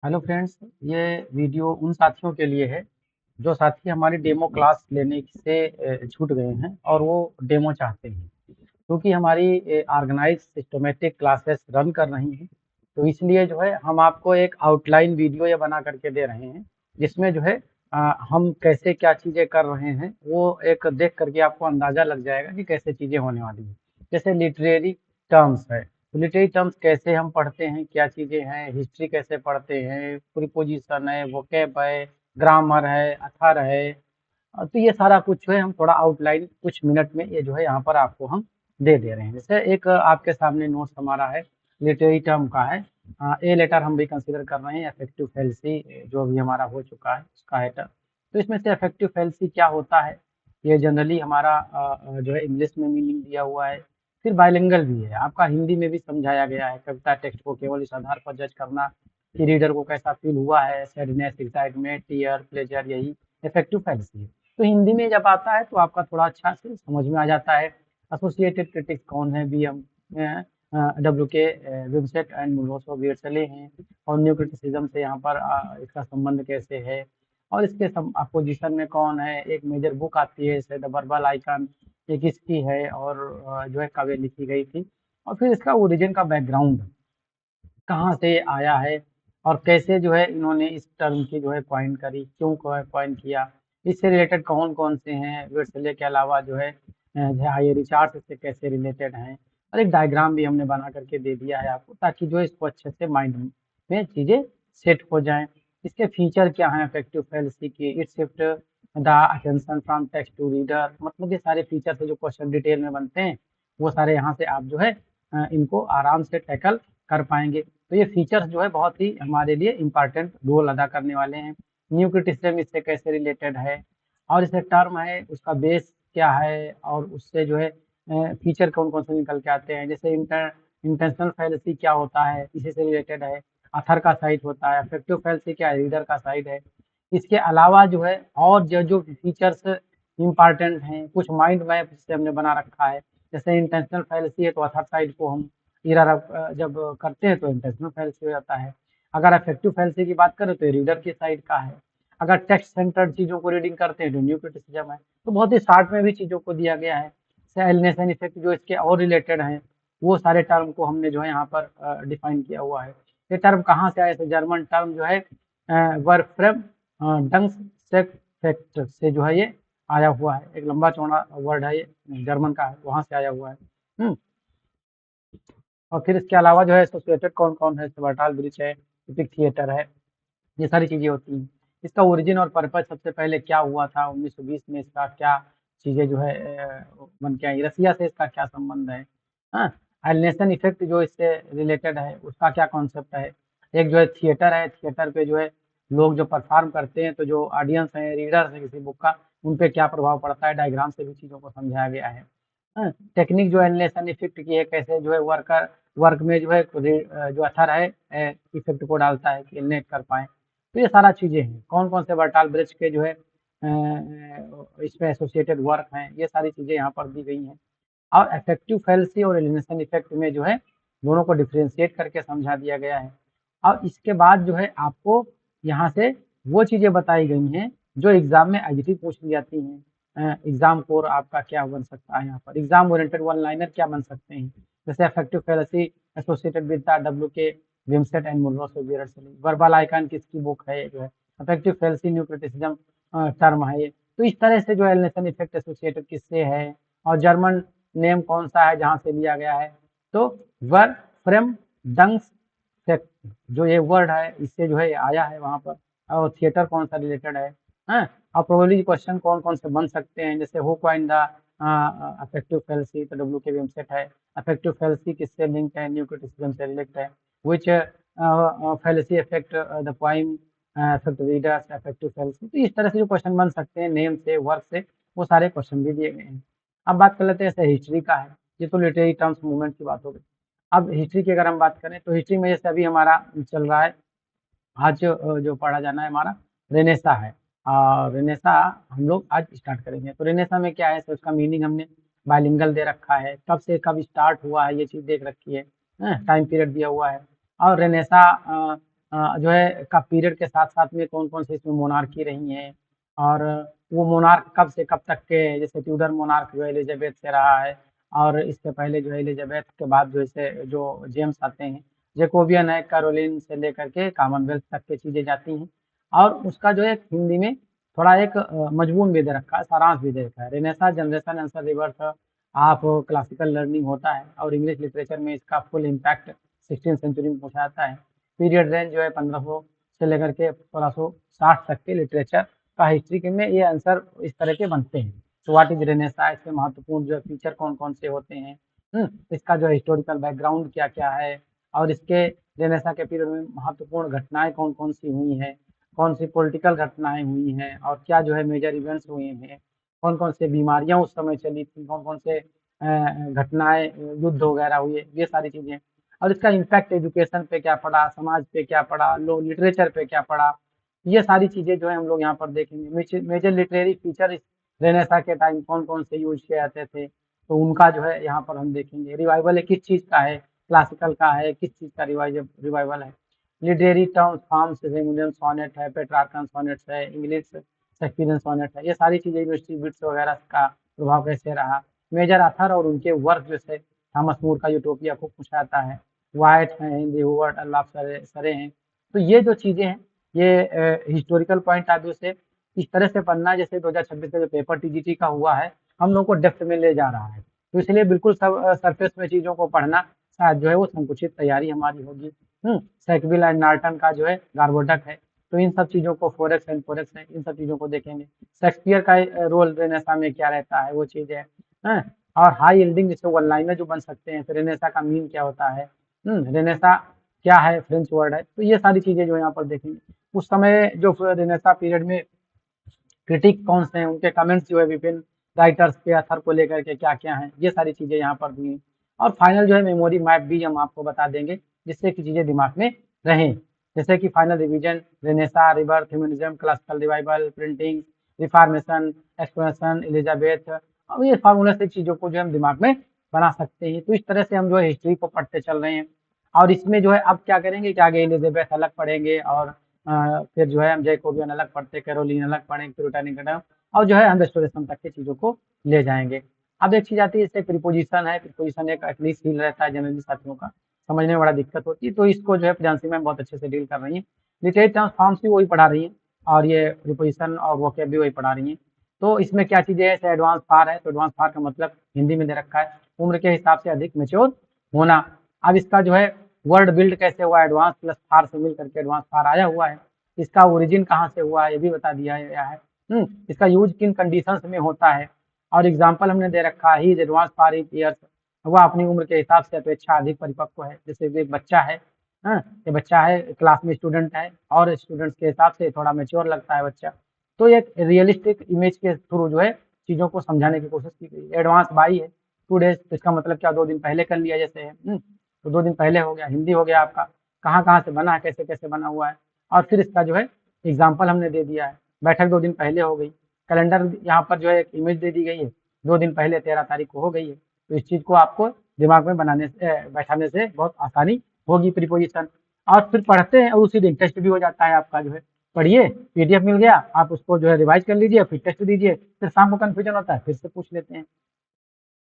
Hello friends, ये video उन साथियों के लिए है जो साथी हमारी डेमो क्लास लेने से छूट गए हैं और वो डेमो चाहते हैं। क्योंकि हमारी ऑर्गेनाइज सिस्टमेटिक क्लासेस रन कर रही हैं, तो इसलिए जो है हम आपको एक आउटलाइन वीडियो ये बना करके दे रहे हैं, जिसमें जो है हम कैसे क्या चीज़ें कर रहे हैं वो एक देख करके आपको अंदाज़ा लग जाएगा कि कैसे चीज़ें होने वाली हैं। जैसे लिटरेरी टर्म्स है, तो लिटरेरी टर्म्स कैसे हम पढ़ते हैं, क्या चीज़ें हैं, हिस्ट्री कैसे पढ़ते हैं, प्रीपोजिशन है, वोकैब है, ग्रामर है, अथर है। तो ये सारा कुछ जो है हम थोड़ा आउटलाइन कुछ मिनट में ये जो है यहाँ पर आपको हम दे रहे हैं। जैसे एक आपके सामने नोट्स हमारा है, लिटरेरी टर्म का है। ए लेटर हम भी कंसीडर कर रहे हैं, इफेक्टिव फैल्सी जो भी हमारा हो चुका है उसका है टर्म। तो इसमें से इफेक्टिव फैल्सी क्या होता है, ये जनरली हमारा जो है इंग्लिश में मीनिंग दिया हुआ है, फिर बाइलिंगुअल भी है, आपका हिंदी में भी समझाया गया है। कविता टेक्स्ट को केवल इस आधार पर जज करना कि रीडर को कैसा फील हुआ है, सैडनेस, एक्साइटमेंट, टीयर, प्लेजर, यही इफेक्टिव फैल्सी है। तो हिंदी में जब आता है तो आपका थोड़ा अच्छा से समझ में आ जाता है। एसोसिएटेड क्रिटिक्स कौन है, बी एम डब्ल्यू के विंसेंट एंड मुल्लोसो वियर्सले हैं, और न्यू क्रिटिसिज्म से यहाँ पर इसका संबंध कैसे है, और इसके अपोजिशन में कौन है। एक मेजर बुक आती है जैसे द वर्बल आइकन, ये किसकी है और जो है कब ये लिखी गई थी, और फिर इसका ओरिजिन का बैकग्राउंड कहाँ से आया है, और कैसे जो है इन्होंने इस टर्म की जो है कॉइन करी, क्यों कॉइन किया, इससे रिलेटेड कौन कौन से हैं। वेट्सले के अलावा जो है ये रिचार्ड्स इससे कैसे रिलेटेड हैं, और एक डायग्राम भी हमने बना करके दे दिया है आपको, ताकि जो है इसको अच्छे से माइंड में चीज़ें सेट हो जाएं। इसके फीचर क्या हैं इफेक्टिव फैल्सी की, it shift the attention from text to reader, मतलब ये सारे फीचर से जो क्वेश्चन डिटेल में बनते हैं वो सारे यहाँ से आप जो है इनको आराम से टैकल कर पाएंगे। तो ये फीचर्स जो है बहुत ही हमारे लिए इम्पोर्टेंट रोल अदा करने वाले हैं। न्यू क्रिटिसिज्म इससे कैसे रिलेटेड है, और इससे टर्म है उसका बेस क्या है, और उससे जो है फीचर कौन कौन से निकल के आते हैं। जैसे इंटेंशनल फैलेसी क्या होता है, इसी से रिलेटेड है। अथर का साइड होता है, अफेक्टिव फैलेसी क्या है, रीडर का साइड है। इसके अलावा जो है और जो जो फीचर्स इम्पॉर्टेंट हैं, कुछ माइंड मैप जिसे हमने बना रखा है। जैसे इंटेंशनल फैलेसी है तो अथर साइड को हम इरर जब करते हैं तो इंटेंशनल फैलेसी हो जाता है। अगर अफेक्टिव फैलेसी की बात करें तो ये रीडर की साइड का है। अगर टेक्स्ट सेंटर्ड चीज़ों को रीडिंग करते हैं तो न्यू क्रिटिसिज्म है। तो बहुत ही शॉर्ट में भी चीज़ों को दिया गया है। एलिनेशन इफेक्ट जो इसके और रिलेटेड हैं, वो सारे टर्म को हमने जो है यहाँ पर डिफाइन किया हुआ है। ये टर्म कहाँ से आए थे, जर्मन टर्म जो है वर्फ्रेम डंक्सेक्ट से जो है ये आया हुआ है। एक लंबा चौड़ा वर्ड है, ये जर्मन का है, वहाँ से आया हुआ है। और फिर इसके अलावा जो है एसोसिएटेड कौन कौन है, वर्टाल ब्रिज है, इपिक थिएटर है, ये सारी चीज़ें होती हैं। इसका ओरिजिन और पर्पज सबसे पहले क्या हुआ था 1920 में, इसका क्या चीज़ें जो है बन के आई, रसिया से इसका क्या संबंध है। हाँ, एलिनेशन इफेक्ट जो इससे रिलेटेड है उसका क्या कॉन्सेप्ट है। एक जो है थिएटर है, थिएटर पे जो है लोग जो परफॉर्म करते हैं तो जो ऑडियंस है, रीडर्स है किसी बुक का, उन पे क्या प्रभाव पड़ता है, डायग्राम से भी चीज़ों को समझाया गया है। हाँ, टेक्निक जो एलिनेशन इफेक्ट की है, कैसे जो है वर्क में जो है जो अथर है इफेक्ट को डालता है कि एलिनेट कर पाए। तो ये सारा चीज़ें हैं, कौन कौन से वर्टाल ब्रिज के जो है इसमें एसोसिएटेड वर्क हैं, ये सारी चीज़ें यहाँ पर दी गई हैं। और इफेक्टिव फैलेसी और एलिनेशन इफेक्ट में जो है दोनों को डिफ्रेंशिएट करके समझा दिया गया है। और इसके बाद जो है आपको यहाँ से वो चीज़ें बताई गई हैं जो एग्जाम में एग्जिट पूछ ली जाती हैं। एग्जाम कोर आपका क्या बन सकता है, यहाँ पर एग्जाम ओरिएंटेड वन लाइनर क्या बन सकते हैं। जैसे effective fallacy associated with the W के विमसेट एंड मुल्लो से वर्बल आइकन किसकी बुक है, जो है effective fallacy new criticism term है ये। तो इस तरह से जो एलिनेशन इफेक्ट एसोसिएटेड किससे है, और जर्मन नेम कौन सा है जहाँ से लिया गया है, तो वर फ्रेम डंग्स सेक्ट जो ये वर्ड है इससे जो है आया है वहाँ पर। और थिएटर कौन सा रिलेटेड है। हाँ, और प्रोबेबली क्वेश्चन कौन कौन से बन सकते हैं, जैसे who coined the affective fallacy, तो डब्ल्यू के वेबसाइट है। अफेक्टिव फैलेसी किससे लिंक है, न्यू क्रिटिसिज्म से रिलेटेड है। Which fallacy affect the poem, affect readers, affective fallacy. तो इस तरह से जो क्वेश्चन बन सकते हैं नेम से, वर्क से, वो सारे क्वेश्चन भी दिए गए हैं। अब बात कर लेते हैं जैसे हिस्ट्री का है, ये तो लिटरेरी टर्म्स मूवमेंट की बात हो गई। अब हिस्ट्री की अगर हम बात करें तो हिस्ट्री में जैसे अभी हमारा चल रहा है, आज जो पढ़ा जाना है हमारा रेनेसा है। रेनेसा हम लोग आज स्टार्ट करेंगे। तो रेनेसा में क्या है, तो उसका मीनिंग हमने बाइलिंगुअल दे रखा है, कब से कब स्टार्ट हुआ है ये चीज़ देख रखी है, टाइम पीरियड दिया हुआ है। और रेनेसा जो है का पीरियड के साथ-साथ में कौन-कौन से इसमें मोनार्की रही हैं और वो मोनार्क कब से कब तक के, जैसे ट्यूडर मोनार्क जो है एलिज़ाबेथ से रहा है और इससे पहले जो है एलिज़ाबेथ के बाद जैसे जो जेम्स आते हैं, जैकोबियन है, कैरोलिन से लेकर के कॉमनवेल्थ तक की चीज़ें जाती हैं और उसका जो है हिंदी में थोड़ा एक मजमून भी दे रखा है, सारांश भी दे रखा है। Renaissance generation answer reverse of classical learning होता है और इंग्लिश लिटरेचर में इसका फुल इम्पैक्ट 16वीं सेंचुरी में पहुँचा जाता है। पीरियड रेंज जो है 1500 से लेकर के 1660 तक के लिटरेचर का हिस्ट्री के में ये आंसर इस तरह के बनते हैं। तो व्हाट इज़ रेनेसां, इसमें महत्वपूर्ण जो फीचर कौन-कौन से होते हैं, इसका जो हिस्टोरिकल बैकग्राउंड क्या-क्या है और इसके रेनेसां के पीरियड में महत्वपूर्ण घटनाएँ कौन-कौन सी हुई हैं, कौन सी पॉलिटिकल घटनाएँ हुई हैं और क्या जो है मेजर इवेंट्स हुए हैं, कौन-कौन से बीमारियाँ उस समय चली थी, कौन-कौन से घटनाएँ युद्ध वगैरह हुए, ये सारी चीज़ें और इसका इम्पैक्ट एजुकेशन पे क्या पड़ा, समाज पे क्या पड़ा, लो लिटरेचर पे क्या पड़ा, ये सारी चीज़ें जो है हम लोग यहाँ पर देखेंगे। मेजर लिटरेरी फीचर इस रेनेसां के टाइम कौन-कौन से यूज़ किए जाते थे, तो उनका जो है यहाँ पर हम देखेंगे। रिवाइवल किस चीज़ का है, क्लासिकल का है, किस चीज़ का रिवाइवल है। लिटरेरी टर्म्स फॉर्म्स जैसे विलियम सॉनेट है, पेट्रार्कन सॉनेट्स है, इंग्लिश शेक्सपियरियन सॉनेट है, ये सारी चीज़ें यूनिवर्सिटी बिट्स वगैरह का प्रभाव कैसे रहा। मेजर ऑथर और उनके वर्क जैसे थॉमस मोर का यूटोपिया को पूछा जाता है, व्हाइट हैं, हिंदी हुवर्ट, अल्लाफ सरे हैं। तो ये जो चीज़ें हैं, ये हिस्टोरिकल पॉइंट ऑफ व्यू से इस तरह से पढ़ना जैसे 2026 का जो पेपर टीजीटी का हुआ है, हम लोग को डेप्थ में ले जा रहा है। तो इसलिए बिल्कुल सब सरफेस में चीज़ों को पढ़ना शायद जो है वो संकुचित तैयारी हमारी होगी। सैकविल एंड नॉर्टन का जो है गार्बोडक है, तो इन सब चीज़ों को फोरेक्स एंड फोरेक्स है, इन सब चीज़ों को देखेंगे। शेक्सपियर का रोल रेनेसां में क्या रहता है, वो चीज़ है। हैं? और हाई यील्डिंग जैसे वन लाइनर जो बन सकते हैं, तो रेनेसां का मीन क्या होता है? रेनेसां क्या है, फ्रेंच वर्ड है, तो ये सारी चीज़ें जो यहाँ पर देखेंगे। उस समय जो रेनेसां पीरियड में क्रिटिक कौन से हैं, उनके कमेंट्स जो है विभिन्न राइटर्स के अथर को लेकर के क्या-क्या हैं, ये सारी चीज़ें यहाँ पर दी हैं। और फाइनल जो है मेमोरी मैप भी हम आपको बता देंगे, जिससे कि चीज़ें दिमाग में रहें। जैसे कि final revision, renaissance, rebirth, humanism, classical revival, printing, reformation, expression, Elizabeth, अब ये फार्मूला से चीज़ों को जो है हम दिमाग में बना सकते हैं। तो इस तरह से हम जो है हिस्ट्री को पढ़ते चल रहे हैं और इसमें जो है अब क्या करेंगे कि आगे एलिज़ाबेथ अलग पढ़ेंगे और फिर जो है हम जैकोबियन अलग पढ़ते, कैरोलिन अलग पढ़ेंगे, प्यूरिटैनिक और जो है हम रेस्टोरेशन तक की चीज़ों को ले जाएँगे। अब एक चीज़ आती है इससे प्रीपोज़िशन है, प्रीपोज़िशन एक एटलीस्ट फ़ील रहता है जनरली साथियों का, समझने में बड़ा दिक्कत होती है, तो इसको जो है प्रियांशी मैम बहुत अच्छे से डील कर रही हैं। लिटरेरी टर्म्स फॉर्म्स भी वही पढ़ा रही हैं और ये प्रीपोज़िशन और वोकैब भी वही पढ़ा रही हैं। तो इसमें क्या चीज़ें हैं, जैसे एडवांस फार है, तो एडवांस फार का मतलब हिंदी में दे रखा है, उम्र के हिसाब से अधिक मैच्योर होना। अब इसका जो है वर्ड बिल्ड कैसे हुआ, एडवांस प्लस फार से मिल करके एडवांस फार आया हुआ है। इसका ओरिजिन कहाँ से हुआ है, ये भी बता दिया गया है। इसका यूज़ किन कंडीशंस में होता है और एग्ज़ाम्पल हमने दे रखा है, he is advance for his years, वह अपनी उम्र के हिसाब से अपेक्षा अधिक परिपक्व है। जैसे एक बच्चा है, ये बच्चा है, क्लास में स्टूडेंट है और स्टूडेंट्स के हिसाब से थोड़ा मैच्योर लगता है बच्चा। तो एक रियलिस्टिक इमेज के थ्रू जो है चीज़ों को समझाने की कोशिश की गई है। एडवांस बाई है, 2 डेज़, तो इसका मतलब क्या 2 दिन पहले कर लिया जैसे है, तो 2 दिन पहले हो गया। हिंदी हो गया आपका, कहाँ-कहाँ से बना है, कैसे-कैसे बना हुआ है और फिर इसका जो है एग्ज़ाम्पल हमने दे दिया है। बैठक 2 दिन पहले हो गई, कैलेंडर यहाँ पर जो है एक इमेज दे दी गई है, 2 दिन पहले 13 तारीख को हो गई है। तो इस चीज़ को आपको दिमाग में बनाने से बैठाने से बहुत आसानी होगी प्रीपोज़िशन और फिर पढ़ते हैं और उसी दिन टेस्ट भी हो जाता है आपका जो है। पढ़िए, पीडीएफ मिल गया, आप उसको जो है रिवाइज़ कर लीजिए, फिर टेस्ट दीजिए, फिर शाम को कन्फ्यूज़न होता है, फिर से पूछ लेते हैं।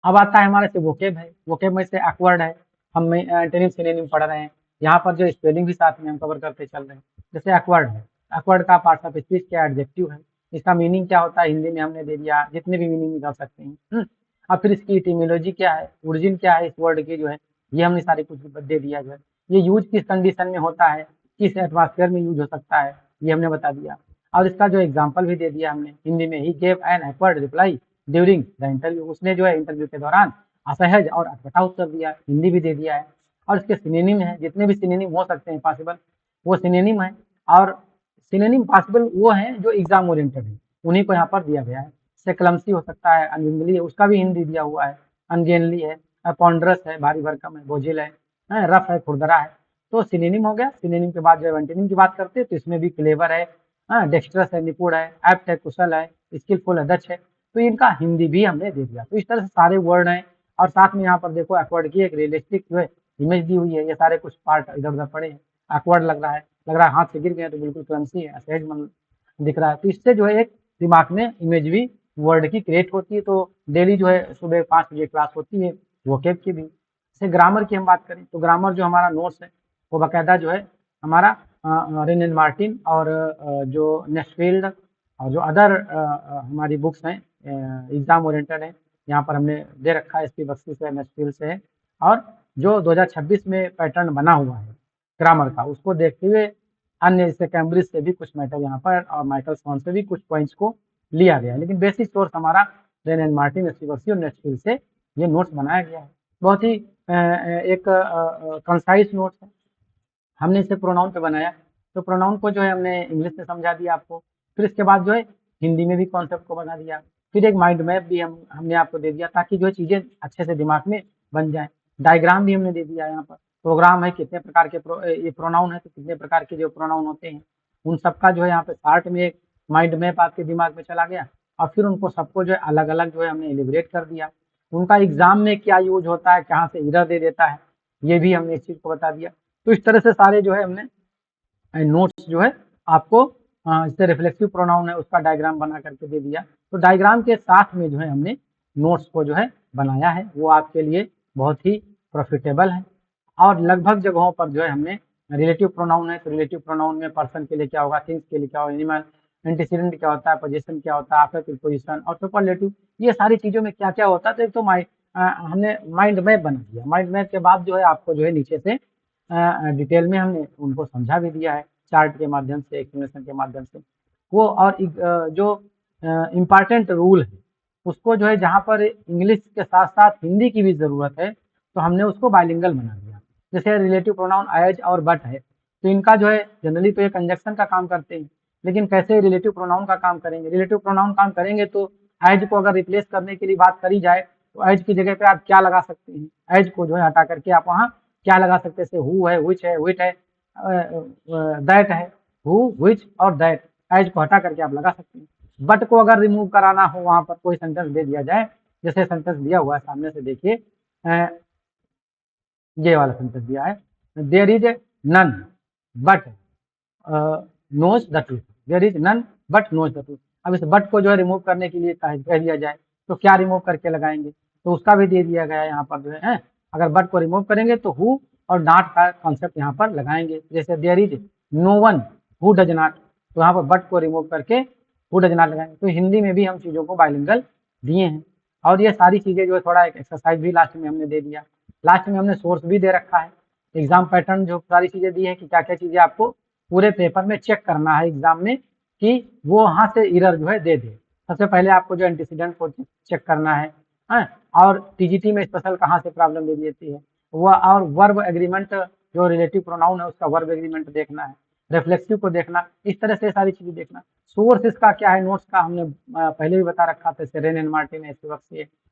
अब आता है हमारे से वोकैब है, वोकैब में से ऑकवर्ड है, हम एंटोनिम सिनोनिम पढ़ रहे हैं। यहाँ पर जो स्पेलिंग भी साथ में हम कवर करते चल रहे हैं। जैसे ऑकवर्ड है, ऑकवर्ड का पार्ट्स ऑफ स्पीच क्या एडजेक्टिव है, इसका मीनिंग क्या होता है हिंदी में हमने दे दिया, जितने भी मीनिंग निकाल सकते हैं। अब फिर इसकी इटिमोलॉजी क्या है, ओरिजिन क्या है इस वर्ड की जो है, ये हमने सारी कुछ दे दिया जो है। ये यूज़ किस कंडीशन में होता है, किस एटमॉस्फेयर में यूज़ हो सकता है, ये हमने बता दिया। और इसका जो एग्ज़ाम्पल भी दे दिया हमने हिंदी में, he gave an awkward reply during the interview, उसने जो है इंटरव्यू के दौरान असहज और अटपटा उत्तर दिया, हिंदी भी दे दिया है। और इसके सिनोनिम है, जितने भी सिनोनिम हो सकते हैं पॉसिबल, वो सिनोनिम है और सिनोनिम पॉसिबल वो हैं जो एग्जाम ओरिएंटेड है, उन्हीं को यहाँ पर दिया गया है। जैसे क्लमसी हो सकता है, अनविंगली है, उसका भी हिंदी दिया हुआ है, अनगेनली है, पॉन्डरस है, भारी भरकम है, बोझिल है, रफ है, खुरदरा है। तो सिनोनिम हो गया। सिनोनिम के बाद जो एंटोनिम की बात करते हैं तो इसमें भी क्लेवर है, डेक्स्ट्रस है, निपुण है, एप्ट है, कुशल है, स्किलफुल है, दक्ष है। तो इनका हिंदी भी हमने दे दिया। तो इस तरह से सारे वर्ड हैं और साथ में यहाँ पर देखो एक्वर्ड की एक रियलिस्टिक जो है इमेज दी हुई है। ये सारे कुछ पार्ट इधर उधर पड़े हैं, एक्वर्ड लग रहा है लग रहा है हाथ से गिर गए तो बिल्कुल क्लमसी है, सहज मन दिख रहा है। तो इससे जो है एक दिमाग में इमेजरी वर्ड की क्रिएट होती है। तो डेली जो है सुबह 5 बजे क्लास होती है वोकेब की भी। जैसे ग्रामर की हम बात करें तो ग्रामर जो हमारा नोट्स है वो बाकायदा जो है हमारा रिन एंड मार्टिन और जो नेस्फील्ड और जो अदर हमारी बुक्स हैं एग्जाम ओरिएंटेड है, यहाँ पर हमने दे रखा है, एसपी बख्शी से, नेस्फील्ड से है। और जो 2026 में पैटर्न बना हुआ है ग्रामर का, उसको देखते हुए अन्य जैसे कैम्ब्रिज से भी कुछ मैटर यहाँ पर और माइकल स्वॉन से भी कुछ पॉइंट्स को लिया गया है। लेकिन बेसिक सोर्स हमारा Wren and Martin, S P Bakshi और नेस्फील्ड से ये नोट्स बनाया गया है। बहुत ही एक कंसाइज नोट्स है। हमने इसे प्रोनाउन पे बनाया, तो प्रोनाउन को जो है हमने इंग्लिश में समझा दिया आपको। फिर इसके बाद जो है हिंदी में भी कॉन्सेप्ट को बना दिया। फिर एक माइंड मैप भी हमने आपको दे दिया ताकि जो है चीज़ें अच्छे से दिमाग में बन जाए। डायग्राम भी हमने दे दिया यहाँ पर। प्रोग्राम है, कितने प्रकार के ये प्रोनाउन है तो कितने प्रकार के जो प्रोनाउन होते हैं उन सबका जो है यहाँ पे चार्ट में एक माइंड मैप आपके दिमाग में चला गया। और फिर उनको सबको जो है अलग अलग जो है हमने एलिब्रेट कर दिया। उनका एग्जाम में क्या यूज होता है, कहाँ से एरर दे देता है, ये भी हमने इस चीज़ को बता दिया। तो इस तरह से सारे जो है हमने नोट्स जो है आपको जैसे रिफ्लेक्सिव प्रोनाउन है उसका डायग्राम बना करके दे दिया। तो डायग्राम के साथ में जो है हमने नोट्स को जो है बनाया है, वो आपके लिए बहुत ही प्रॉफिटेबल है। और लगभग जगहों पर जो है हमने रिलेटिव प्रोनाउन है तो रिलेटिव प्रोनाउन में पर्सन के लिए क्या होगा, थिंग्स के लिए क्या होगा, एनिमल, एंटीसीडेंट क्या होता है, पोजीशन क्या होता है, आफ्टर प्रीपोजिशन और सुपरलेटिव, ये सारी चीज़ों में क्या क्या होता है। तो एक तो हमने माइंड मैप बना दिया। माइंड मैप के बाद जो है आपको जो है नीचे से डिटेल में हमने उनको समझा भी दिया है चार्ट के माध्यम से, एक्सप्लेनेशन के माध्यम से। वो और जो इम्पॉर्टेंट रूल है उसको जो है जहाँ पर इंग्लिश के साथ साथ हिंदी की भी ज़रूरत है तो हमने उसको बाइलिंगुअल बना दिया। जैसे रिलेटिव प्रोनाउन एज और बट है तो इनका जो है जनरली तो ये कंजक्शन का काम करते हैं, लेकिन कैसे रिलेटिव प्रोनाउन का काम करेंगे। रिलेटिव प्रोनाउन काम करेंगे तो एज को अगर रिप्लेस करने के लिए बात करी जाए तो एज की जगह पे आप क्या लगा सकते हैं, एज को जो है हटा करके आप वहाँ क्या लगा सकते हैं, जैसे हु है, विच है, विट है, दैट है, हु विच और दैट, एज को हटा करके आप लगा सकते हैं। बट को अगर रिमूव कराना हो वहां पर कोई सेंटेंस दे दिया जाए, जैसे सेंटेंस दिया हुआ है सामने से देखिए, ये वाला सेंटेंस दिया है, there is none but knows the truth, there is none but knows the truth. अब इस बट को जो है रिमूव करने के लिए कह दिया जाए तो क्या रिमूव करके लगाएंगे, तो उसका भी दे दिया गया है यहाँ पर जो है। अगर बट को रिमूव करेंगे तो हु और नॉट का कॉन्सेप्ट यहाँ पर लगाएंगे। जैसे there is no one who does not, तो यहाँ पर बट को रिमूव करके हु डज नॉट लगाएंगे। तो हिंदी में भी हम चीज़ों को बाइलिंगुअल दिए हैं। और ये सारी चीज़ें जो है थोड़ा एक एक्सरसाइज भी लास्ट में हमने दे दिया। लास्ट में हमने सोर्स भी दे रखा है, एग्जाम पैटर्न जो सारी चीज़ें दी है कि क्या क्या चीज़ें आपको पूरे पेपर में चेक करना है एग्जाम में कि वो वहाँ से एरर जो है दे दे। सबसे पहले आपको जो एंटीसीडेंट को चेक करना है और टीजीटी में स्पेशल कहाँ से प्रॉब्लम दे देती है वह, और वर्ब एग्रीमेंट जो रिलेटिव प्रोनाउन है उसका वर्ब एग्रीमेंट देखना है, रिफ्लेक्सिव को देखना, इस तरह से सारी चीज़ें देखना। सोर्स इसका क्या है नोट्स का हमने पहले भी बता रखा था, जैसे रेन एंड मार्टिन है,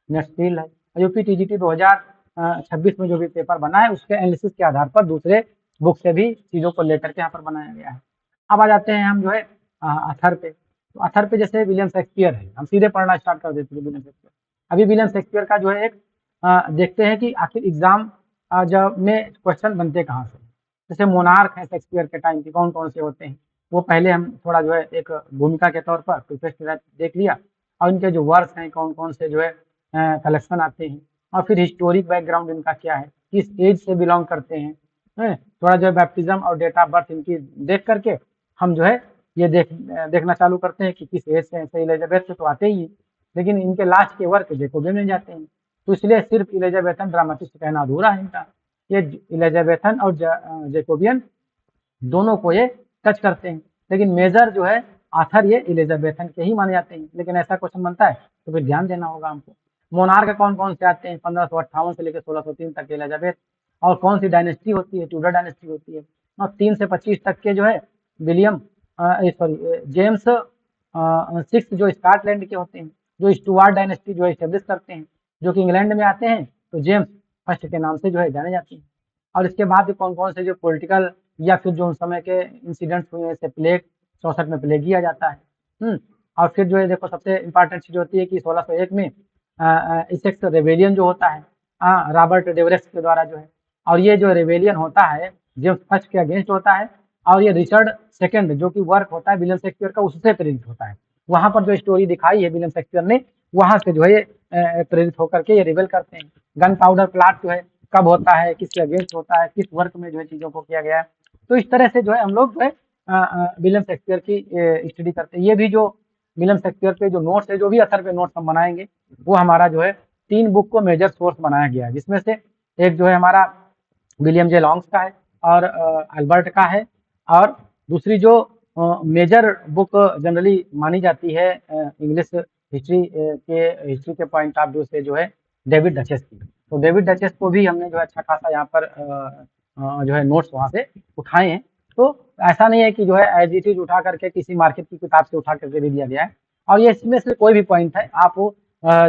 नेस्फील्ड है। यूपी टीजीटी 2026 में जो भी पेपर बना है उसके एनालिसिस के आधार पर दूसरे बुक से भी चीज़ों को लेकर के यहाँ पर बनाया गया है। अब आ जाते हैं हम जो है अथर पे। तो अथर पे जैसे विलियम शेक्सपियर है, हम सीधे पढ़ना स्टार्ट कर देते हैं विलियम शेक्सपियर। अभी विलियम शेक्सपियर का जो है एक देखते हैं कि आखिर एग्जाम जब में क्वेश्चन बनते कहाँ से। जैसे मोनार्क है शेक्सपियर के टाइम के, कौन कौन से होते हैं वो पहले हम थोड़ा जो है एक भूमिका के तौर पर प्रिफेस देख लिया, और इनके जो वर्क्स हैं कौन कौन से जो है कलेक्शन आते हैं, और फिर हिस्टोरिक बैकग्राउंड इनका क्या है, किस एज से बिलोंग करते हैं, थोड़ा जो है बैप्टिज्म और डेट ऑफ बर्थ इनकी देख करके हम जो है ये देखना चालू करते हैं कि किस एज से। ऐसे इलिजाबेथ से तो आते ही हैं, लेकिन इनके लास्ट के वर्क जैकोबियन में जाते हैं, तो इसलिए सिर्फ इलिजाबेथन ड्रामाटिस्ट कहना अधूरा है इनका। ये इलिजाबेथन और जैकोबियन दोनों को ये टच करते हैं, लेकिन मेजर जो है आथर ये इलिजाबेथन के ही माने जाते हैं। लेकिन ऐसा क्वेश्चन बनता है तो फिर ध्यान देना होगा हमको। मोनार्क कौन कौन से आते हैं 1558 से लेकर 1603 तक इलिजाबेथ, और कौन सी डायनेस्टी होती है, ट्यूडर डायनेस्टी होती है, और 3 से 25 तक के जो है विलियम सॉरी जेम्स 6 जो स्कॉटलैंड के होते हैं, जो स्टुअर्ट डायनेस्टी जो एस्टेब्लिश करते हैं, जो कि इंग्लैंड में आते हैं तो जेम्स फर्स्ट के नाम से जो है जाने जाते हैं। और इसके बाद कौन कौन से जो पॉलिटिकल या फिर जो उन समय के इंसिडेंट्स हुए, जैसे प्लेग 64 में प्लेग किया जाता है। और फिर जो है देखो सबसे इंपॉर्टेंट चीज होती है कि 1601 में इसेक्स रेबेलियन जो होता है रॉबर्ट डेवरेक्स के द्वारा जो है, और ये जो रेबेलियन होता है जेम्स फर्स्ट के अगेंस्ट होता है, और ये रिचर्ड सेकंड जो कि वर्क होता है विलियम शेक्सपियर का, उससे प्रेरित होता है। वहाँ पर जो स्टोरी दिखाई है विलियम शेक्सपियर ने, वहाँ से जो है प्रेरित होकर के ये रिवील करते हैं। गन पाउडर प्लाट जो है कब होता है, किसके अगेंस्ट होता है, किस वर्क में जो है चीज़ों को किया गया है। तो इस तरह से जो है हम लोग जो है विलियम शेक्सपियर की स्टडी करते हैं। ये भी जो विलियम शेक्सपियर के जो नोट्स है, जो भी अथर पे नोट्स हम बनाएंगे, वो हमारा जो है 3 बुक को मेजर सोर्स बनाया गया है, जिसमें से एक जो है हमारा विलियम जे लॉन्ग्स का है और अल्बर्ट का है, और दूसरी जो मेजर बुक जनरली मानी जाती है इंग्लिश हिस्ट्री के पॉइंट ऑफ व्यू से, जो है डेविड डचेस की। तो डेविड डचेस को भी हमने जो है अच्छा खासा यहाँ पर जो है नोट्स वहाँ से उठाए हैं। तो ऐसा नहीं है कि जो है एज इट इज उठा करके किसी मार्केट की किताब से उठा करके दे दिया गया है। और ये इसमें से कोई भी पॉइंट है, आप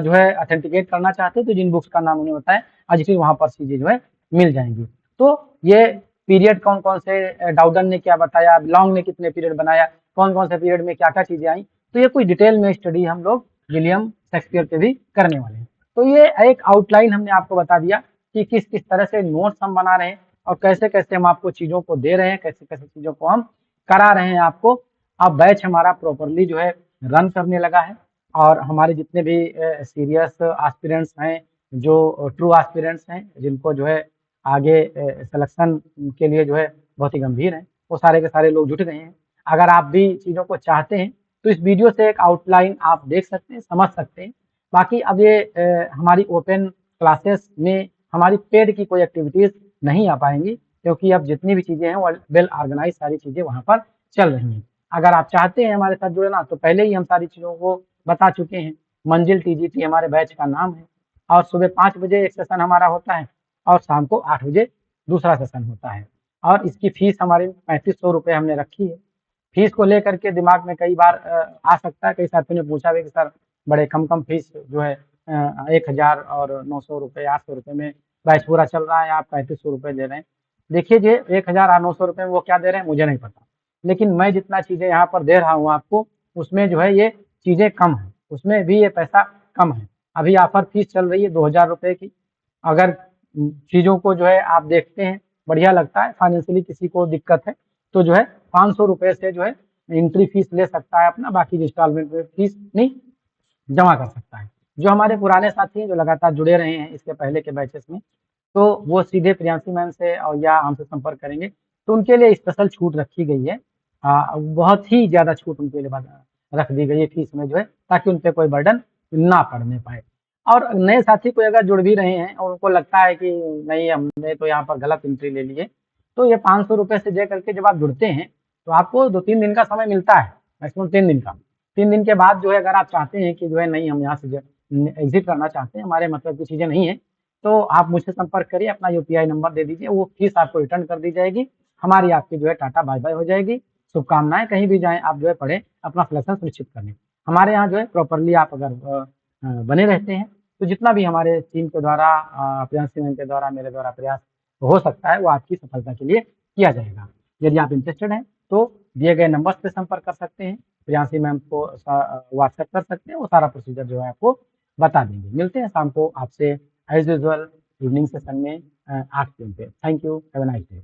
जो है अथेंटिकेट करना चाहते हैं तो जिन बुक्स का नाम उन्हें बताएं, एज इट इज वहाँ पर चीजें जो है मिल जाएंगी। तो ये पीरियड कौन कौन से, डाउडन ने क्या बताया, लॉन्ग ने कितने पीरियड बनाया, कौन कौन से पीरियड में क्या क्या चीजें आई, तो ये कोई डिटेल में स्टडी हम लोग विलियम शेक्सपियर के भी करने वाले हैं। तो ये एक आउटलाइन हमने आपको बता दिया कि किस किस तरह से नोट्स हम बना रहे हैं और कैसे कैसे हम आपको चीजों को दे रहे हैं, कैसे कैसे चीजों को हम करा रहे हैं आपको। अब बैच हमारा प्रॉपरली जो है रन करने लगा है, और हमारे जितने भी सीरियस एस्पिरेंट्स हैं, जो ट्रू एस्पिरेंट्स हैं, जिनको जो है आगे सिलेक्शन के लिए जो है बहुत ही गंभीर हैं, वो सारे के सारे लोग जुट गए हैं। अगर आप भी चीज़ों को चाहते हैं तो इस वीडियो से एक आउटलाइन आप देख सकते हैं, समझ सकते हैं। बाकी अब ये हमारी ओपन क्लासेस में हमारी पेड की कोई एक्टिविटीज़ नहीं आ पाएंगी, क्योंकि अब जितनी भी चीज़ें हैं वो वेल ऑर्गेनाइज सारी चीज़ें वहाँ पर चल रही हैं। अगर आप चाहते हैं हमारे साथ जुड़ना, तो पहले ही हम सारी चीज़ों को बता चुके हैं। मंजिल टीजीटी हमारे बैच का नाम है, और सुबह 5 बजे एक सेशन हमारा होता है और शाम को 8 बजे दूसरा सेशन होता है। और इसकी फीस हमारी 3500 रुपये हमने रखी है। फीस को लेकर के दिमाग में कई बार आ सकता है, कई साथियों ने पूछा भी कि सर बड़े कम फीस जो है 1000 और 900 रुपये, 800 रुपये में बैच पूरा चल रहा है, आप 3500 रुपये दे रहे हैं। देखिए जी, 1000 और 900 रुपये में वो क्या दे रहे हैं मुझे नहीं पता, लेकिन मैं जितना चीज़ें यहाँ पर दे रहा हूँ आपको, उसमें जो है ये चीज़ें कम है, उसमें भी ये पैसा कम है। अभी ऑफर फीस चल रही है 2000 रुपये की। अगर चीज़ों को जो है आप देखते हैं, बढ़िया लगता है, फाइनेंशियली किसी को दिक्कत है तो जो है 500 रुपये से जो है एंट्री फीस ले सकता है अपना, बाकी इंस्टॉलमेंट में फीस नहीं जमा कर सकता है। जो हमारे पुराने साथी हैं, जो लगातार जुड़े रहे हैं इसके पहले के बैचेस में, तो वो सीधे प्रियांशी मैम से और या हमसे संपर्क करेंगे, तो उनके लिए स्पेशल छूट रखी गई है। बहुत ही ज़्यादा छूट उनके लिए रख दी गई है फीस में जो है, ताकि उन पे कोई बर्डन ना पड़ने पाए। और नए साथी कोई अगर जुड़ भी रहे हैं और उनको लगता है कि नहीं हमने तो यहाँ पर गलत एंट्री ले ली है, तो ये 500 रुपये से दे करके जब आप जुड़ते हैं तो आपको 2-3 दिन का समय मिलता है, मैक्सिमम 3 दिन का। 3 दिन के बाद जो है अगर आप चाहते हैं कि जो है नहीं हम यहाँ से एग्जिट करना चाहते हैं, हमारे मतलब की चीज़ें नहीं है, तो आप मुझसे संपर्क करिए, अपना यूपीआई नंबर दे दीजिए, वो फीस आपको रिटर्न कर दी जाएगी। हमारी आपकी जो है टाटा बाय बाय हो जाएगी। शुभकामनाएं, कहीं भी जाएं आप जो है पढ़ें, अपना सिलेक्शन सुनिश्चित कर लें। हमारे यहाँ जो है प्रॉपरली आप अगर बने रहते हैं तो जितना भी हमारे टीम के द्वारा, प्रियांशी मैम के द्वारा, मेरे द्वारा प्रयास हो सकता है वो आपकी सफलता के लिए किया जाएगा। यदि आप इंटरेस्टेड हैं तो दिए गए नंबर्स पे संपर्क कर सकते हैं, प्रियांशी मैम को व्हाट्सएप कर सकते हैं, वो सारा प्रोसीजर जो है आपको बता देंगे। मिलते हैं शाम को आपसे एज यूजुअल इवनिंग सेशन में 8 PM पे। Thank you, have a nice day.